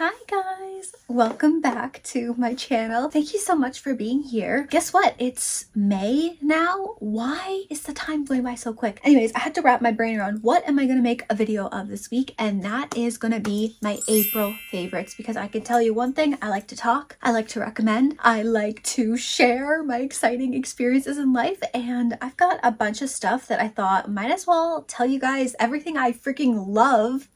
Hi guys, welcome back to my channel. Thank you so much for being here. Guess what? It's May now. Why is the time going by so quick? Anyways, I had to wrap my brain around what am I gonna make a video of this week, and that is gonna be my April favorites, because I can tell you one thing: I like to talk, I like to recommend, I like to share my exciting experiences in life, and I've got a bunch of stuff that I thought might as well tell you guys everything I freaking love,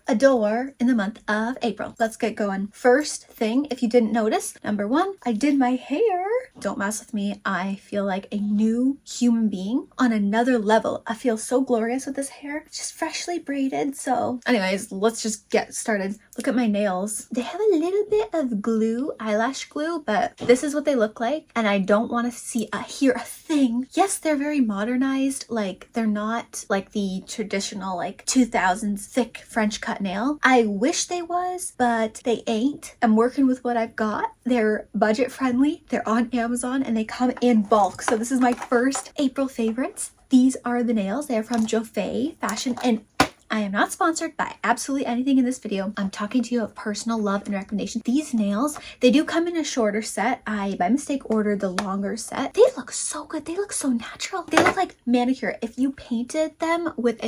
adore in the month of April. Let's get going. First thing, if you didn't notice, number one, I did my hair. Don't mess with me. I feel like a new human being on another level. I feel so glorious with this hair, just freshly braided. So anyways, let's just get started. Look at my nails. They have a little bit of glue, eyelash glue, but this is what they look like, and I don't want to hear a thing. Yes, they're very modernized. Like, they're not like the traditional like 2000s thick French cut nail. I wish they was, but they ain't. I'm working with what I've got. They're budget friendly, they're on Amazon, and they come in bulk. So this is my first April favorites. These are the nails. They're from xoxo Fashion, and I am not sponsored by absolutely anything in this video. I'm talking to you of personal love and recommendation. These nails, they do come in a shorter set. I, by mistake, ordered the longer set. They look so good. They look so natural. They look like manicure. If you painted them with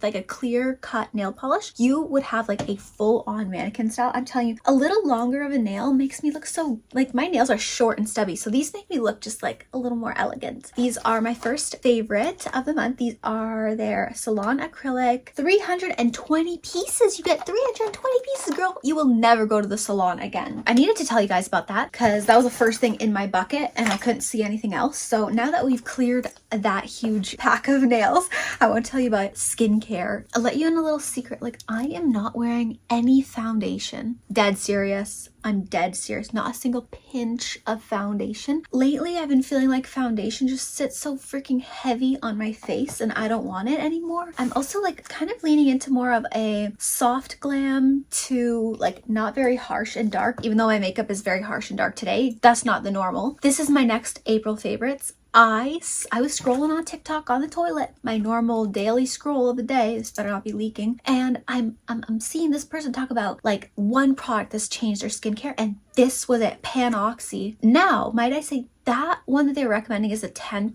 like a clear cut nail polish, you would have like a full-on mannequin style. I'm telling you, a little longer of a nail makes me look so, like, my nails are short and stubby, so these make me look just like a little more elegant. These are my first favorite of the month. These are their salon acrylic 320 pieces. You get 320 pieces, girl. You will never go to the salon again. I needed to tell you guys about that because that was the first thing in my bucket and I couldn't see anything else. So now that we've cleared that huge pack of nails, I want to tell you about skincare. I'll let you in a little secret. Like, I am not wearing any foundation. Dead serious. I'm dead serious. Not a single pinch of foundation. Lately, I've been feeling like foundation just sits so freaking heavy on my face and I don't want it anymore. I'm also like kind of leaning into more of a soft glam to like not very harsh and dark, even though my makeup is very harsh and dark today. That's not the normal. This is my next April favorites. I was scrolling on TikTok on the toilet, my normal daily scroll of the day. This better not be leaking. And I'm seeing this person talk about like one product that's changed their skincare, and this was it, Panoxy. Now, might I say, that one that they're recommending is a 10%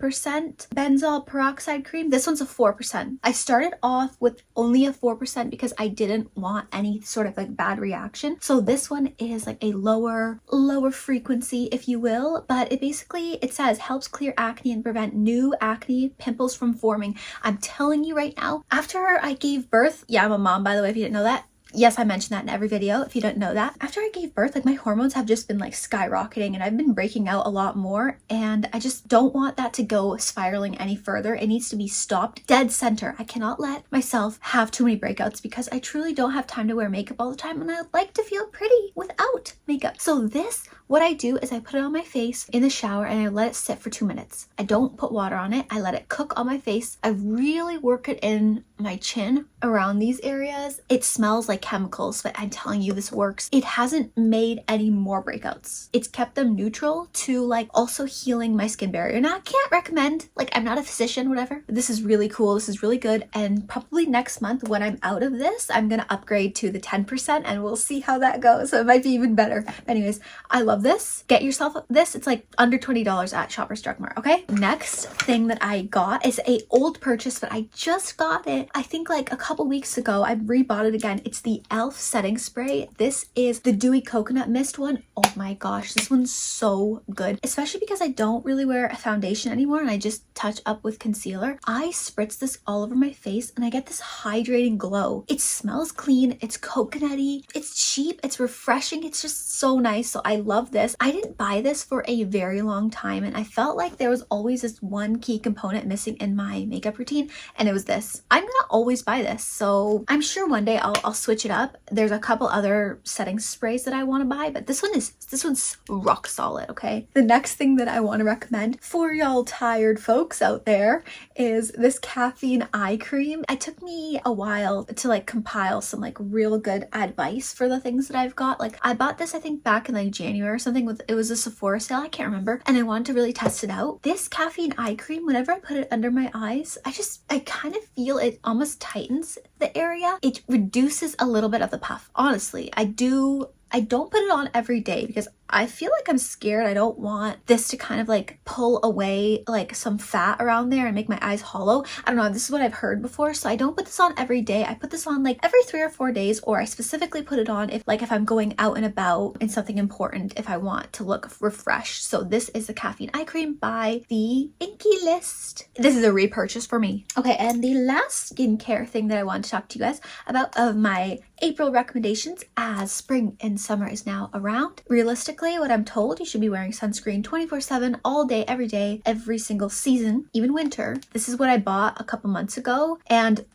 benzoyl peroxide cream. This one's a 4%. I started off with only a 4% because I didn't want any sort of like bad reaction. So this one is like a lower frequency, if you will, but it says helps clear acne and prevent new acne pimples from forming. I'm telling you right now, after I gave birth, yeah, I'm a mom, by the way, if you didn't know that. Yes, I mentioned that in every video if you didn't know that. After I gave birth, like, my hormones have just been like skyrocketing and I've been breaking out a lot more, and I just don't want that to go spiraling any further. It needs to be stopped dead center. I cannot let myself have too many breakouts because I truly don't have time to wear makeup all the time, and I like to feel pretty without makeup. So this, what I do is I put it on my face in the shower and I let it sit for 2 minutes. I don't put water on it. I let it cook on my face. I really work it in my chin around these areas. It smells like chemicals, but I'm telling you, this works. It hasn't made any more breakouts. It's kept them neutral to like also healing my skin barrier. Now, I can't recommend, like, I'm not a physician, whatever. This is really cool. This is really good. And probably next month when I'm out of this, I'm gonna upgrade to the 10% and we'll see how that goes. So it might be even better. Anyways, I love this. Get yourself this. It's like under $20 at Shoppers Drug Mart, okay? Next thing that I got is a old purchase, but I just got it, I think like a couple weeks ago. I rebought it again. It's the e.l.f. setting spray. This is the dewy coconut mist one. Oh my gosh, this one's so good, especially because I don't really wear a foundation anymore and I just touch up with concealer. I spritz this all over my face and I get this hydrating glow. It smells clean, it's coconutty, it's cheap, it's refreshing, it's just so nice. So I love this. I didn't buy this for a very long time and I felt like there was always this one key component missing in my makeup routine, and it was this. I'm gonna always buy this, so I'm sure one day I'll switch it up. There's a couple other setting sprays that I want to buy, but this one's rock solid, okay? The next thing that I want to recommend for y'all tired folks out there is this caffeine eye cream. It took me a while to like compile some like real good advice for the things that I've got. Like, I bought this I think back in like January or something with, it was a Sephora sale, I can't remember, and I wanted to really test it out. This caffeine eye cream, whenever I put it under my eyes, I kind of feel it almost tightens the area. It reduces a little bit of the puff. Honestly, I don't put it on every day because I feel like I'm scared. I don't want this to kind of like pull away like some fat around there and make my eyes hollow. I don't know, this is what I've heard before, so I don't put this on every day. I put this on like every 3 or 4 days, or I specifically put it on if I'm going out and about in something important, if I want to look refreshed. So this is the caffeine eye cream by the Inky List. This is a repurchase for me. Okay, and the last skincare thing that I want to talk to you guys about of my April recommendations, as spring and summer is now around. Realistically, what I'm told, you should be wearing sunscreen 24/7 all day, every single season, even winter. This is what I bought a couple months ago, and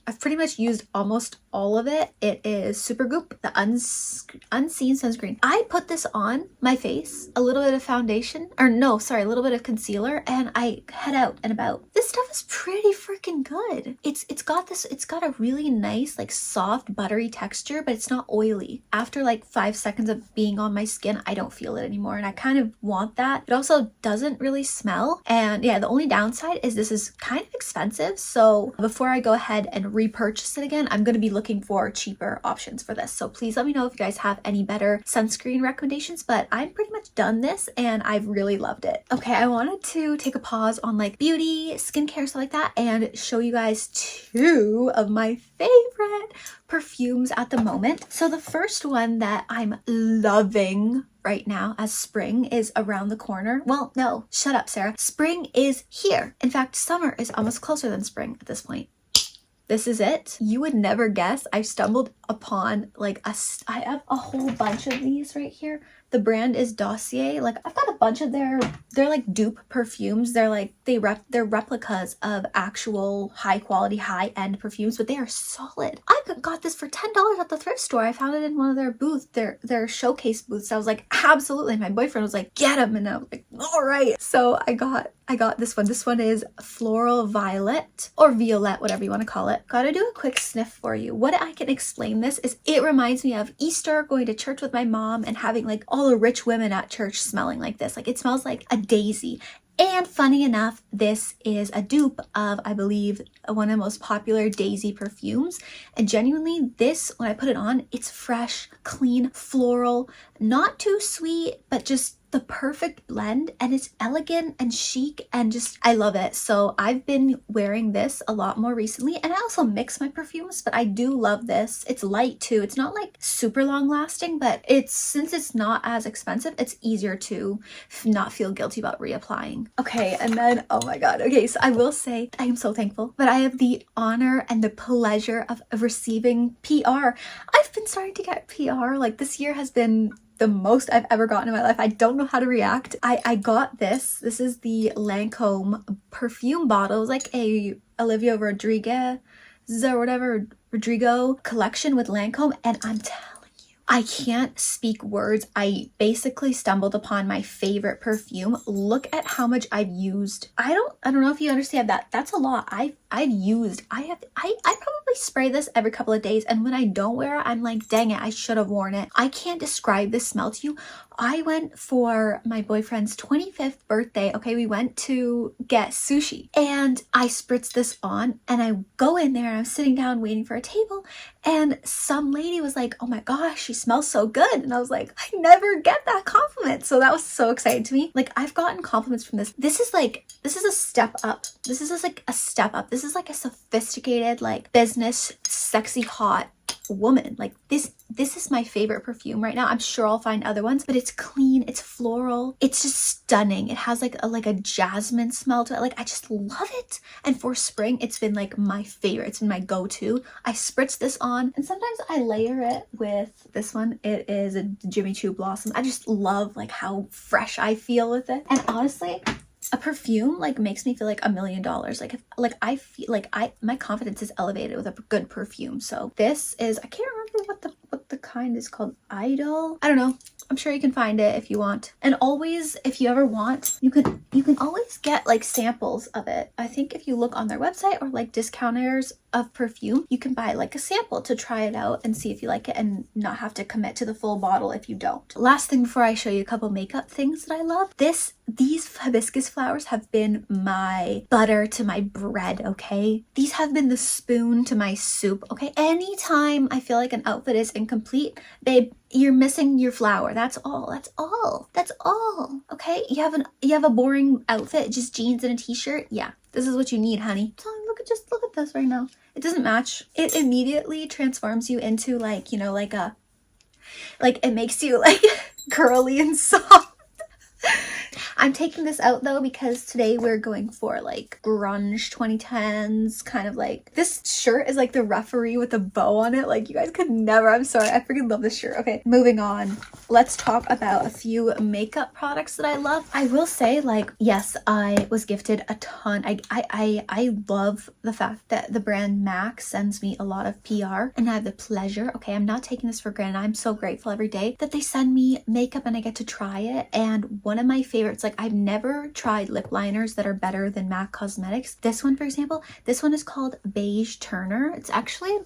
I've pretty much used almost all of it. It is Supergoop, the unseen sunscreen. I put this on my face, a little bit of foundation, or no, sorry, a little bit of concealer, and I head out and about. This stuff is pretty freaking good. It's got a really nice, like soft, buttery texture, but it's not oily. After like 5 seconds of being on my skin, I don't feel it anymore, and I kind of want that. It also doesn't really smell, and yeah, the only downside is this is kind of expensive, so before I go ahead and repurchase it again, I'm going to be looking for cheaper options for this. So please let me know if you guys have any better sunscreen recommendations, but I'm pretty much done this and I've really loved it. Okay, I wanted to take a pause on like beauty, skincare, stuff like that, and show you guys 2 of my favorite perfumes at the moment. So the first one that I'm loving right now as spring is around the corner. Well, no, shut up, Sarah. Spring is here. In fact, summer is almost closer than spring at this point. This is it. You would never guess I stumbled upon like I have a whole bunch of these right here. The brand is Dossier. Like I've got a bunch of they're like dupe perfumes. They're like they're replicas of actual high quality, high end perfumes, but they are solid. I got this for $10 at the thrift store. I found it in one of their booths, their showcase booths. I was like, absolutely. My boyfriend was like, get them, and I was like, all right. So I got this one. This one is Floral Violet or Violette, whatever you want to call it. Gotta do a quick sniff for you. What I can explain this is it reminds me of Easter, going to church with my mom and having like all the rich women at church smelling like this. Like it smells like a daisy. And funny enough, this is a dupe of, I believe, one of the most popular Daisy perfumes. And genuinely, this, when I put it on, it's fresh, clean, floral, not too sweet, but just the perfect blend, and it's elegant and chic and just, I love it. So I've been wearing this a lot more recently, and I also mix my perfumes, but I do love this. It's light too. It's not like super long lasting, but since it's not as expensive, it's easier to not feel guilty about reapplying. Okay, and then, oh my god. Okay, so I will say I am so thankful, but I have the honor and the pleasure of receiving PR. I've been starting to get PR. Like this year has been the most I've ever gotten in my life. I don't know how to react. I got this. This is the Lancome perfume bottle. It was like a Olivia Rodrigo collection with Lancome, and I'm telling you, I can't speak words. I basically stumbled upon my favorite perfume. Look at how much I've used. I don't know if you understand that. That's a lot. I probably spray this every couple of days, and when I don't wear it, I'm like, dang it, I should have worn it. I can't describe this smell to you. I went for my boyfriend's 25th birthday. Okay, we went to get sushi, and I spritzed this on, and I go in there, and I'm sitting down waiting for a table, and some lady was like, oh my gosh, she smells so good. And I was like, I never get that compliment. So that was so exciting to me. Like I've gotten compliments from this. This is a step up. This is like a step up. This is like a sophisticated, like business, sexy, hot woman. Like this is my favorite perfume right now. I'm sure I'll find other ones, but it's clean, it's floral, it's just stunning. It has like a jasmine smell to it. Like I just love it. And for spring, it's been like my favorite. It's been my go-to. I spritz this on, and sometimes I layer it with this one. It is a Jimmy Choo Blossom. I just love like how fresh I feel with it. And honestly, a perfume like makes me feel like $1 million. I feel like my confidence is elevated with a good perfume. So this is, I can't remember what the kind is called. Idol, I don't know. I'm sure you can find it if you want. And always, if you ever want, you can always get like samples of it. I think if you look on their website or like discounters of perfume, you can buy like a sample to try it out and see if you like it and not have to commit to the full bottle if you don't. Last thing before I show you a couple makeup things that I love. These hibiscus flowers have been my butter to my bread, okay? These have been the spoon to my soup, okay? Anytime I feel like an outfit is incomplete, babe, you're missing your flower. That's all. That's all. That's all. Okay? You have a boring outfit, just jeans and a t-shirt. Yeah. This is what you need, honey. So just look at this right now. It doesn't match. It immediately transforms you into like, you know, like it makes you like curly and soft. I'm taking this out though because today we're going for like grunge 2010s, kind of like, this shirt is like the referee with a bow on it. Like you guys could never, I'm sorry, I freaking love this shirt. Okay, moving on. Let's talk about a few makeup products that I love. I will say, like, yes, I was gifted a ton. I love the fact that the brand MAC sends me a lot of PR and I have the pleasure, okay, I'm not taking this for granted. I'm so grateful every day that they send me makeup and I get to try it. And one of my favorites, like, I've never tried lip liners that are better than MAC Cosmetics. This one, for example, this one is called Beige Turner. It's actually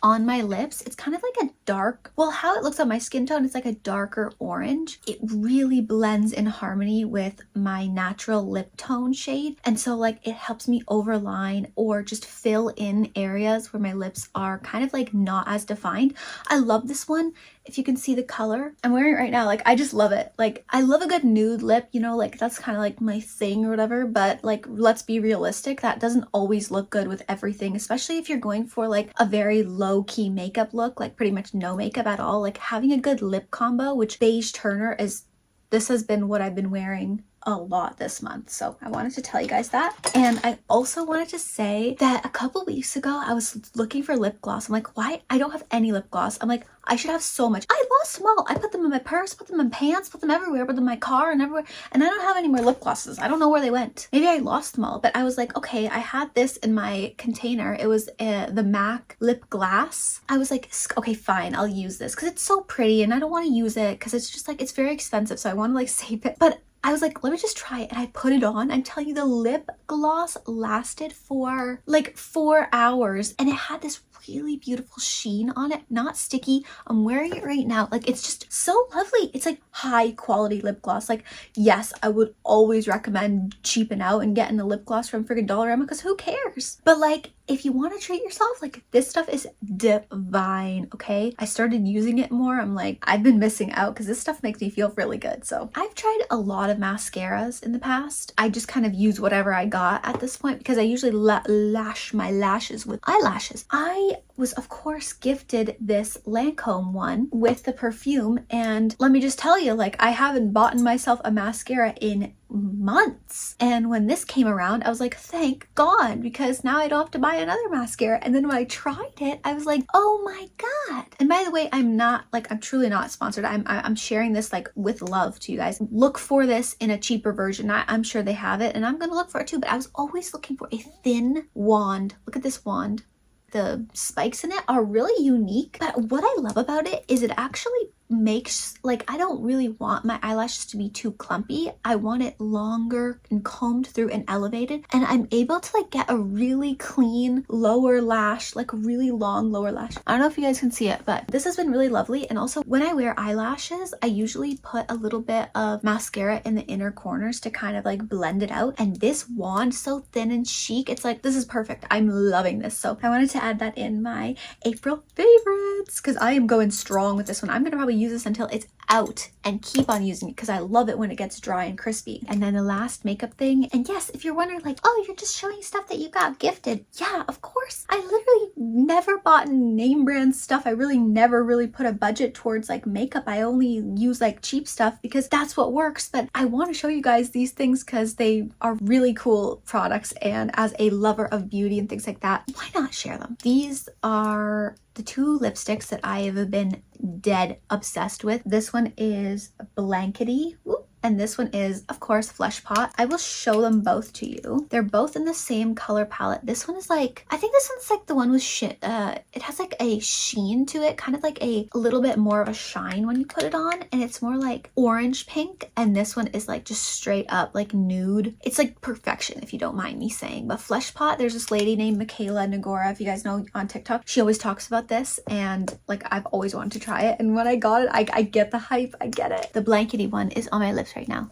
on my lips. It's kind of like a dark, well, how it looks on my skin tone, it's like a darker orange. It really blends in harmony with my natural lip tone shade. And so like it helps me overline or just fill in areas where my lips are kind of like not as defined. I love this one. If you can see the color I'm wearing it right now, like I just love it. Like I love a good nude lip, you know, like that's kind of like my thing or whatever, but like let's be realistic, that doesn't always look good with everything, especially if you're going for like a very low-key makeup look, like pretty much no makeup at all. Like having a good lip combo, which Beige Turner is, this has been what I've been wearing a lot this month, so I wanted to tell you guys that. And I also wanted to say that a couple weeks ago I was looking for lip gloss. I'm like, why? I don't have any lip gloss. I'm like, I should have so much. I lost them all. I put them in my purse, put them in pants, put them everywhere, put them in my car and everywhere, and I don't have any more lip glosses. I don't know where they went. Maybe I lost them all, but I was like, okay, I had this in my container. It was the MAC lip glass. I was like, okay, fine, I'll use this because it's so pretty and I don't want to use it because it's just like, it's very expensive, so I want to like save it. But I was like, let me just try it. And I put it on. I'm telling you, the lip gloss lasted for like 4 hours. And it had this really beautiful sheen on it. Not sticky. I'm wearing it right now. Like, it's just so lovely. It's like high quality lip gloss. Like, yes, I would always recommend cheaping out and getting a lip gloss from friggin' Dollarama because who cares? But like, if you want to treat yourself, like this stuff is divine, okay? I started using it more. I'm like, I've been missing out because this stuff makes me feel really good. So I've tried a lot of mascaras in the past. I just kind of use whatever I got at this point because I usually lash my lashes with eyelashes. I was of course gifted this Lancome one with the perfume, and let me just tell you, like, I haven't bought myself a mascara in months, and when this came around I was like, thank God, because now I don't have to buy another mascara. And then when I tried it, I was like, oh my God. And by the way, I'm truly not sponsored. I'm sharing this like with love to you guys. Look for this in a cheaper version. I'm sure they have it and I'm gonna look for it too, but I was always looking for a thin wand. Look at this wand. The spikes in it are really unique, but what I love about it is it actually makes, like, I don't really want my eyelashes to be too clumpy. I want it longer and combed through and elevated, and I'm able to like get a really clean lower lash, like a really long lower lash. I don't know if you guys can see it, but this has been really lovely. And also when I wear eyelashes, I usually put a little bit of mascara in the inner corners to kind of like blend it out, and this wand, so thin and chic, it's like, this is perfect. I'm loving this. So I wanted to add that in my April favorites because I am going strong with this one. I'm gonna probably use this until it's out and keep on using it because I love it when it gets dry and crispy. And then the last makeup thing, and yes, if you're wondering like, oh, you're just showing stuff that you got gifted. Yeah, of course. I literally never bought name brand stuff. I really never really put a budget towards like makeup. I only use like cheap stuff because that's what works. But I want to show you guys these things because they are really cool products, and as a lover of beauty and things like that, why not share them? These are the 2 lipsticks that I have been dead obsessed with. This one is Blankety. Whoop. and this one is, of course, Flesh Pot. I will show them both to you. They're both in the same color palette. This one is like, I think this one's like the one with it has like a sheen to it, kind of like a little bit more of a shine when you put it on, and it's more like orange pink, and this one is like just straight up like nude. It's like perfection, if you don't mind me saying. But Flesh Pot, there's this lady named Michaela Nagora, if you guys know, on TikTok. She always talks about this, and like I've always wanted to try it, and when I got it, I get the hype. I get it. The blankety one is on my lips right now.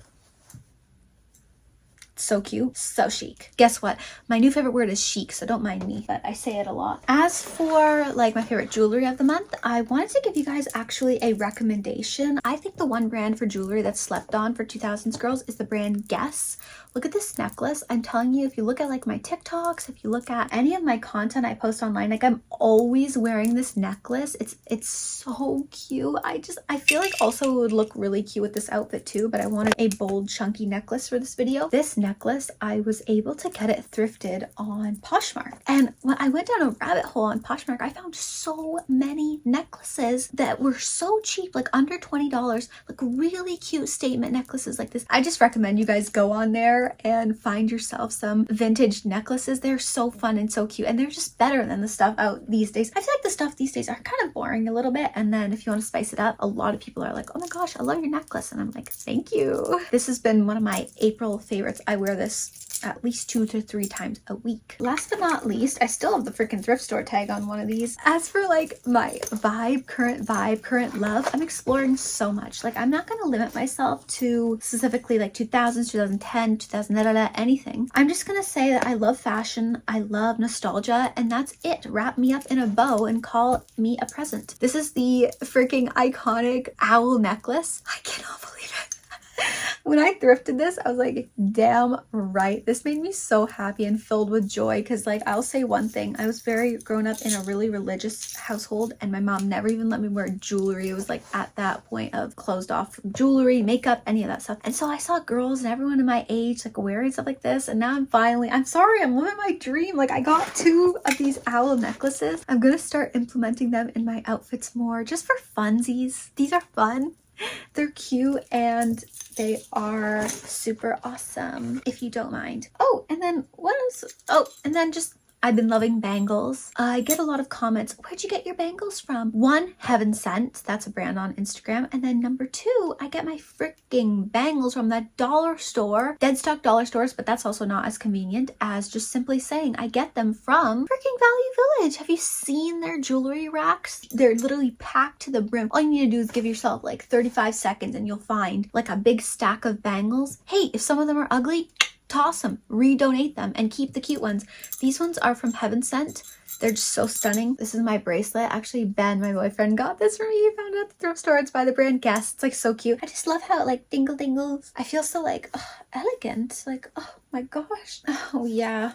So cute, so chic. Guess what? My new favorite word is chic, so don't mind me, but I say it a lot. As for like my favorite jewelry of the month, I wanted to give you guys actually a recommendation. I think the one brand for jewelry that's slept on for 2000s girls is the brand Guess. Look at this necklace. I'm telling you, if you look at like my TikToks, if you look at any of my content I post online, like I'm always wearing this necklace. It's so cute. I feel like also it would look really cute with this outfit too, but I wanted a bold chunky necklace for this video. This necklace, I was able to get it thrifted on Poshmark, and when I went down a rabbit hole on Poshmark, I found so many necklaces that were so cheap, like under $20, like really cute statement necklaces like this. I just recommend you guys go on there and find yourself some vintage necklaces. They're so fun and so cute, and they're just better than the stuff out these days. I feel like the stuff these days are kind of boring a little bit, and then if you want to spice it up, a lot of people are like, oh my gosh, I love your necklace, and I'm like, thank you. This has been one of my April favorites. I wear this at least 2 to 3 times a week. Last but not least, I still have the freaking thrift store tag on one of these. As for like my current love, I'm exploring so much. Like I'm not gonna limit myself to specifically like 2000s, 2010, 2000, anything. I'm just gonna say that I love fashion, I love nostalgia, and that's it. Wrap me up in a bow and call me a present. This is the freaking iconic owl necklace. I cannot believe it. When I thrifted this, I was like, damn right. This made me so happy and filled with joy, because like I'll say one thing, I was very grown up in a really religious household, and my mom never even let me wear jewelry. It was like at that point of closed off from jewelry, makeup, any of that stuff. And so I saw girls and everyone in my age like wearing stuff like this, and now I'm living my dream. Like I got 2 of these owl necklaces. I'm gonna start implementing them in my outfits more, just for funsies. These are fun. They're cute and they are super awesome, if you don't mind. Oh, and then what else? Oh, and then just I've been loving bangles. I get a lot of comments, where'd you get your bangles from? 1, Heaven Sent, that's a brand on Instagram. And then number 2, I get my freaking bangles from that dollar store, dead stock dollar stores, but that's also not as convenient as just simply saying I get them from freaking Value Village. Have you seen their jewelry racks? They're literally packed to the brim. All you need to do is give yourself like 35 seconds and you'll find like a big stack of bangles. Hey, if some of them are ugly, toss them, redonate them, and keep the cute ones. These ones are from Heaven Sent. They're just so stunning. This is my bracelet. Actually, Ben, my boyfriend, got this for me. He found it at the thrift store. It's by the brand Guess. It's like so cute. I just love how it like dingles. I feel so like elegant. Like, oh my gosh. Oh yeah.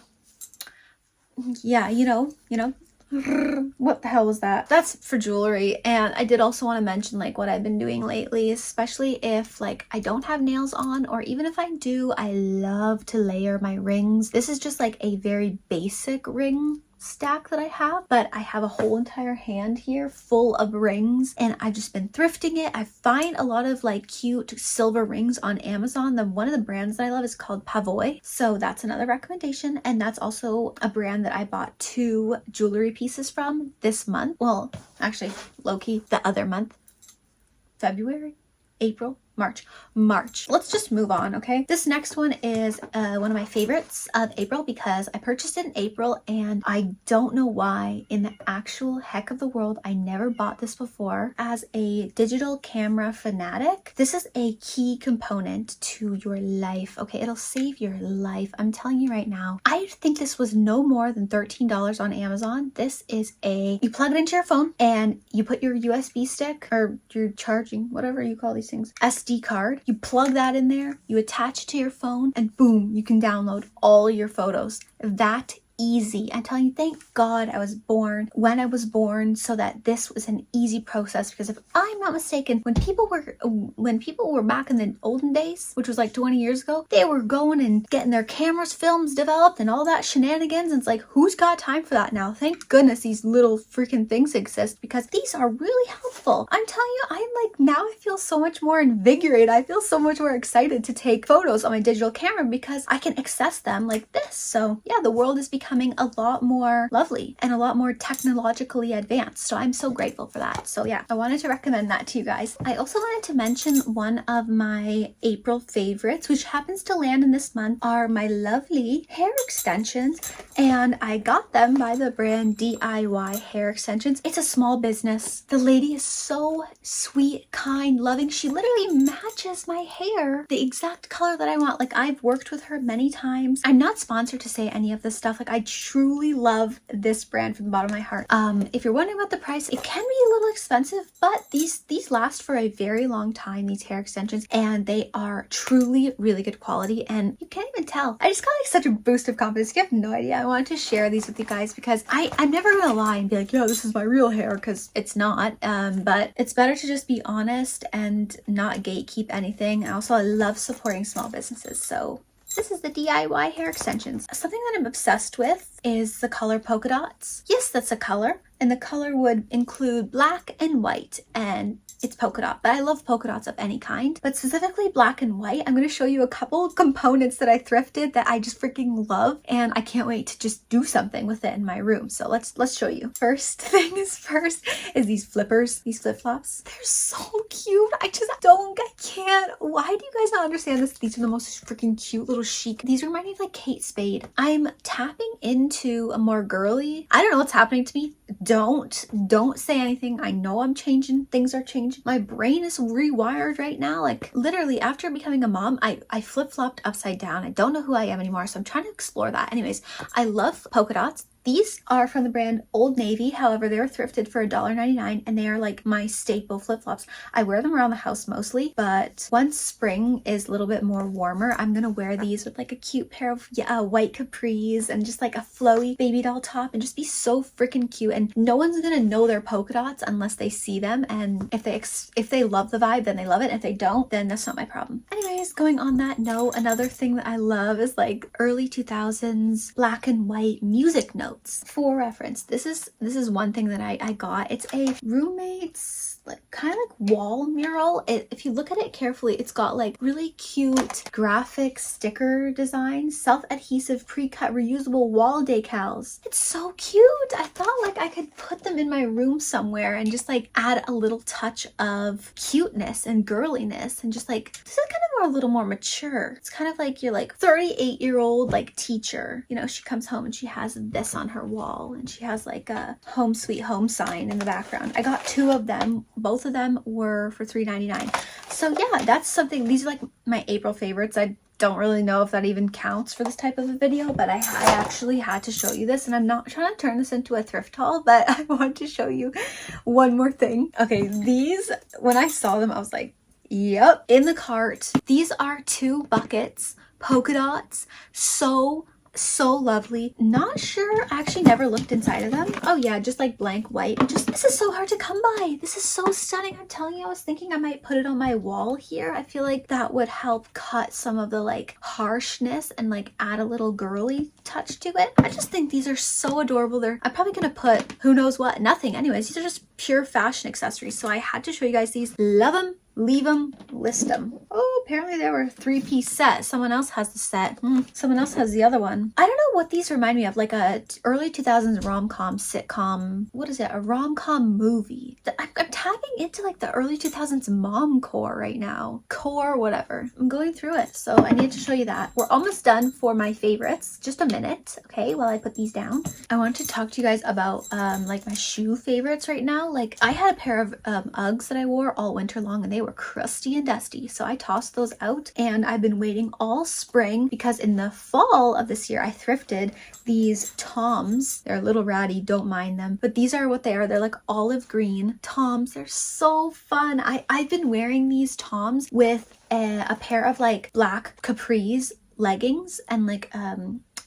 Yeah, you know. What the hell was that? That's for jewelry. And I did also want to mention like what I've been doing lately, especially if like I don't have nails on, or even if I do, I love to layer my rings. This is just like a very basic ring stack that I have, but I have a whole entire hand here full of rings, and I've just been thrifting it. I find a lot of like cute silver rings on Amazon. One of the brands that I love is called Pavoy, so that's another recommendation. And that's also a brand that I bought 2 jewelry pieces from this month. Well, actually, low-key, the other month. February? April? March. Let's just move on, okay? This next one is one of my favorites of April, because I purchased it in April, and I don't know why in the actual heck of the world I never bought this before. As a digital camera fanatic, this is a key component to your life, okay? It'll save your life. I'm telling you right now. I think this was no more than $13 on Amazon. This is you plug it into your phone and you put your USB stick, or your charging, whatever you call these things, SD card. You plug that in there, you attach it to your phone, and boom, you can download all your photos. That easy. I'm telling you, thank God I was born when I was born so that this was an easy process, because if I'm not mistaken, when people were back in the olden days, which was like 20 years ago, they were going and getting their cameras, films developed and all that shenanigans, and it's like, who's got time for that now? Thank goodness these little freaking things exist, because these are really helpful. I'm telling you, I'm like, now I feel so much more invigorated. I feel so much more excited to take photos on my digital camera because I can access them like this. So yeah, the world is becoming a lot more lovely and a lot more technologically advanced. So I'm so grateful for that. So yeah, I wanted to recommend that to you guys. I also wanted to mention one of my April favorites, which happens to land in this month, are my lovely hair extensions. And I got them by the brand DIY Hair Extensions. It's a small business. The lady is so sweet, kind, loving. She literally matches my hair the exact color that I want. Like, I've worked with her many times. I'm not sponsored to say any of this stuff. Like, I truly love this brand from the bottom of my heart. If you're wondering about the price, it can be a little expensive, but these last for a very long time, these hair extensions, and they are truly really good quality, and you can't even tell. I just got like such a boost of confidence. You have no idea. I wanted to share these with you guys because I'm never gonna lie and be like, yeah, this is my real hair, because it's not. But it's better to just be honest and not gatekeep anything. And also, I love supporting small businesses. So this is the DIY hair extensions. Something that I'm obsessed with is the color polka dots. Yes, that's a color, and the color would include black and white, and it's polka dot, but I love polka dots of any kind, but specifically black and white. I'm going to show you a couple components that I thrifted that I just freaking love, and I can't wait to just do something with it in my room. So let's show you. First is these flippers, these flip-flops. They're so cute. I can't. Why do you guys not understand this? These are the most freaking cute little chic. These remind me of like Kate Spade. I'm tapping into a more girly. I don't know what's happening to me. Don't say anything. I know I'm changing. Things are changing. My brain is rewired right now. Like, literally, after becoming a mom, I flip-flopped upside down. I don't know who I am anymore, so I'm trying to explore that. Anyways, I love polka dots. These are from the brand Old Navy. However, they were thrifted for $1.99, and they are like my staple flip-flops. I wear them around the house mostly, but once spring is a little bit more warmer, I'm gonna wear these with like a cute pair of white capris and just like a flowy baby doll top, and just be so freaking cute. And no one's gonna know they're polka dots unless they see them. And if they love the vibe, then they love it. If they don't, then that's not my problem. Anyways, going on that note, another thing that I love is like early 2000s black and white music notes. For reference, this is one thing that I got. It's a roommate's like kind of like wall mural. If you look at it carefully, it's got like really cute graphic sticker designs, self-adhesive pre-cut reusable wall decals. It's so cute. I thought like I could put them in my room somewhere and just like add a little touch of cuteness and girliness, and just like, this is kind of more, a little more mature. It's kind of like your like 38-year-old like teacher, you know, she comes home and she has this on her wall, and she has like a home sweet home sign in the background. I got 2 of them. Both of them were for $3.99. So yeah, that's something. These are like my April favorites. I don't really know if that even counts for this type of a video, but I actually had to show you this, and I'm not trying to turn this into a thrift haul, but I want to show you one more thing. Okay, these, when I saw them, I was like, yep, in the cart. These are 2 buckets, polka dots, so lovely. Not sure, I actually never looked inside of them. Oh yeah, just like blank white. This is so hard to come by. This is so stunning. I'm telling you, I was thinking I might put it on my wall here. I feel like that would help cut some of the like harshness and like add a little girly touch to it. I just think these are so adorable. I'm probably gonna put who knows what, nothing. Anyways, these are just pure fashion accessories. So I had to show you guys these. Love them. Leave them, list them. Oh, apparently they were a 3-piece set. Someone else has the set. Someone else has the other one. I don't know what these remind me of, like a early 2000s rom-com sitcom. What is it? A rom-com movie. I'm tapping into like the early 2000s mom core right now. Core, whatever. I'm going through it, so I need to show you that. We're almost done for my favorites. Just a minute, okay, while I put these down. I want to talk to you guys about like my shoe favorites right now. Like, I had a pair of Uggs that I wore all winter long, and they were crusty and dusty, so I tossed those out, and I've been waiting all spring because in the fall of this year I thrifted these Toms. They're a little ratty, don't mind them, but these are what they are. They're like olive green Toms. They're so fun. I've been wearing these Toms with a pair of like black capris leggings and like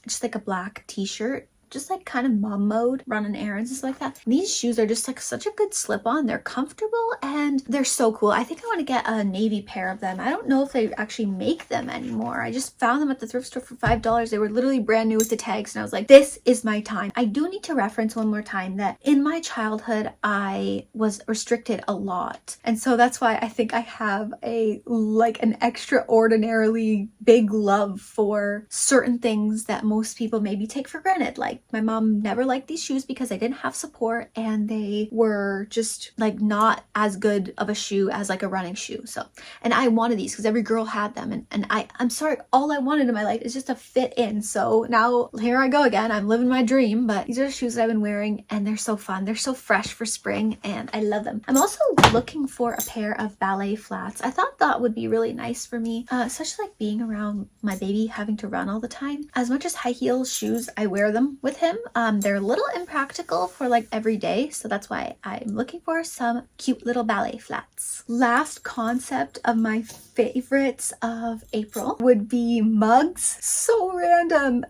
just like a black t-shirt just like kind of mom mode, running errands and stuff like that. And these shoes are just like such a good slip on. They're comfortable and they're so cool. I think I want to get a navy pair of them. I don't know if they actually make them anymore. I just found them at the thrift store for $5. They were literally brand new with the tags and I was like, this is my time. I do need to reference one more time that in my childhood I was restricted a lot, and so that's why I think I have an extraordinarily big love for certain things that most people maybe take for granted. Like my mom never liked these shoes because they didn't have support and they were just like not as good of a shoe as like a running shoe. So, and I wanted these because every girl had them, and I'm sorry, all I wanted in my life is just to fit in. So now here I go again. I'm living my dream, but these are the shoes that I've been wearing and they're so fun. They're so fresh for spring and I love them. I'm also looking for a pair of ballet flats. I thought that would be really nice for me, especially like being around my baby having to run all the time. As much as high heels shoes, I wear them with him. They're a little impractical for like every day, so that's why I'm looking for some cute little ballet flats. Last concept of my favorites of April would be mugs. So random.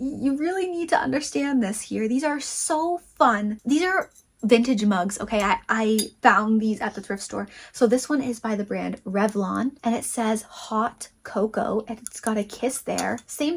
You really need to understand this here. These are so fun. These are vintage mugs. Okay, I found these at the thrift store. So this one is by the brand Revlon and it says hot cocoa and it's got a kiss there. Same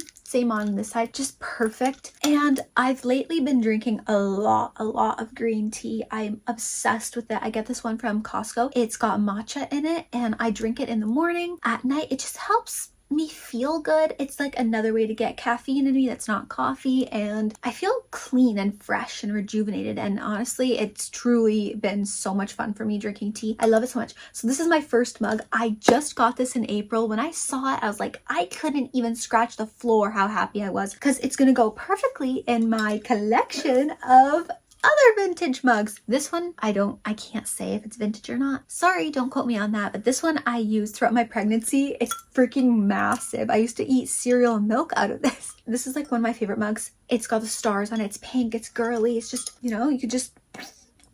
on this side, just perfect. And I've lately been drinking a lot of green tea. I'm obsessed with it. I get this one from Costco. It's got matcha in it and I drink it in the morning. At night, it just helps me feel good. It's like another way to get caffeine in me that's not coffee, and I feel clean and fresh and rejuvenated. And honestly, it's truly been so much fun for me drinking tea. I love it so much. So this is my first mug. I just got this in April. When I saw it, I was like, I couldn't even scratch the floor how happy I was, because it's gonna go perfectly in my collection of other vintage mugs. This one, I can't say if it's vintage or not. Sorry, don't quote me on that. But this one I used throughout my pregnancy. It's freaking massive. I used to eat cereal and milk out of this. This is like one of my favorite mugs. It's got the stars on it. It's pink. It's girly. It's just, you know, you could just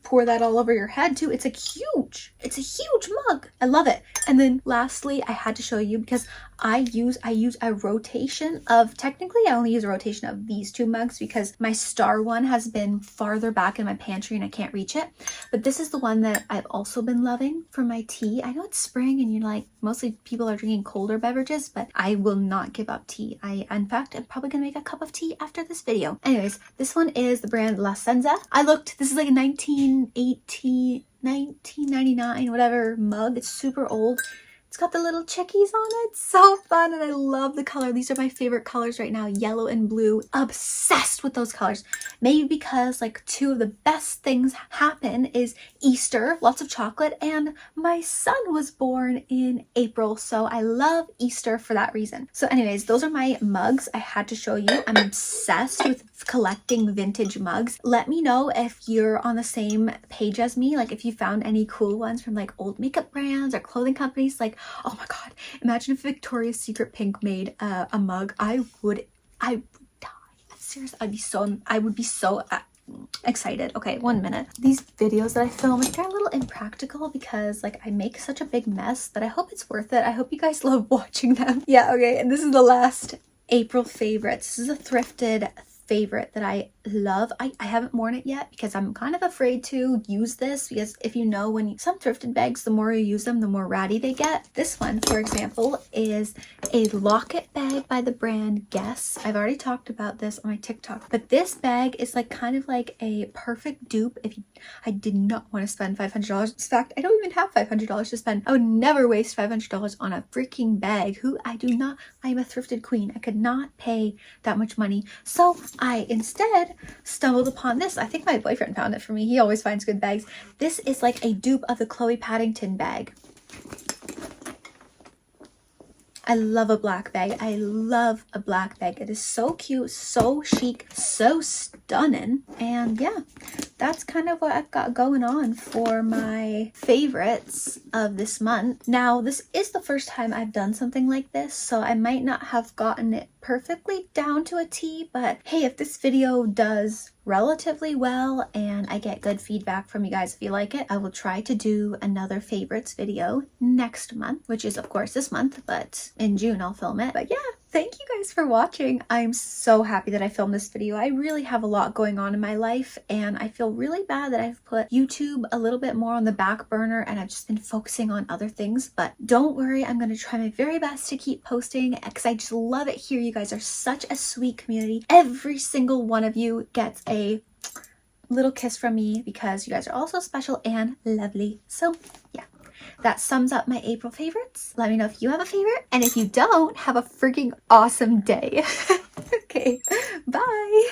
pour that all over your head too. It's a huge mug. I love it. And then lastly, I had to show you because I use a rotation of, technically I only use a rotation of these two mugs because my star one has been farther back in my pantry and I can't reach it. But this is the one that I've also been loving for my tea. I know it's spring and you're like, mostly people are drinking colder beverages, but I will not give up tea. In fact, I'm probably gonna make a cup of tea after this video. Anyways, this one is the brand La Senza. This is like a 1999 whatever mug. It's super old. It's got the little chickies on it. So fun, and I love the color. These are my favorite colors right now, yellow and blue. Obsessed with those colors. Maybe because like two of the best things happen is Easter, lots of chocolate, and my son was born in April, so I love Easter for that reason. So anyways, those are my mugs I had to show you. I'm obsessed with collecting vintage mugs. Let me know if you're on the same page as me, like if you found any cool ones from like old makeup brands or clothing companies. Like, oh my god, imagine if Victoria's Secret Pink made a mug. I would die. Seriously, I would be so excited. Okay, 1 minute. These videos that I film, they're a little impractical because like I make such a big mess, but I hope it's worth it. I hope you guys love watching them. Yeah, okay, and this is the last April favorites. This is a thrifted favorite that I love. I haven't worn it yet because I'm kind of afraid to use this, because if you know, some thrifted bags, the more you use them, the more ratty they get. This one, for example, is a locket bag by the brand Guess. I've already talked about this on my TikTok, but this bag is like kind of like a perfect dupe if I did not want to spend $500. In fact, I don't even have $500 to spend. I would never waste $500 on a freaking bag. I am a thrifted queen. I could not pay that much money. So I instead stumbled upon this. I think my boyfriend found it for me. He always finds good bags. This is like a dupe of the Chloe Paddington bag. I love a black bag. I love a black bag. It is so cute, so chic, so stunning. And yeah, that's kind of what I've got going on for my favorites of this month. Now, this is the first time I've done something like this, so I might not have gotten it perfectly down to a T, but hey, if this video does relatively well and I get good feedback from you guys if you like it, I will try to do another favorites video next month, which is of course this month, but in June I'll film it. But yeah, Thank you guys for watching. I'm so happy that I filmed this video. I really have a lot going on in my life, and I feel really bad that I've put YouTube a little bit more on the back burner and I've just been focusing on other things. But don't worry, I'm going to try my very best to keep posting because I just love it here. You guys are such a sweet community. Every single one of you gets a little kiss from me because you guys are all so special and lovely. So yeah. That sums up my April favorites. Let me know if you have a favorite. And if you don't, have a freaking awesome day. Okay, bye.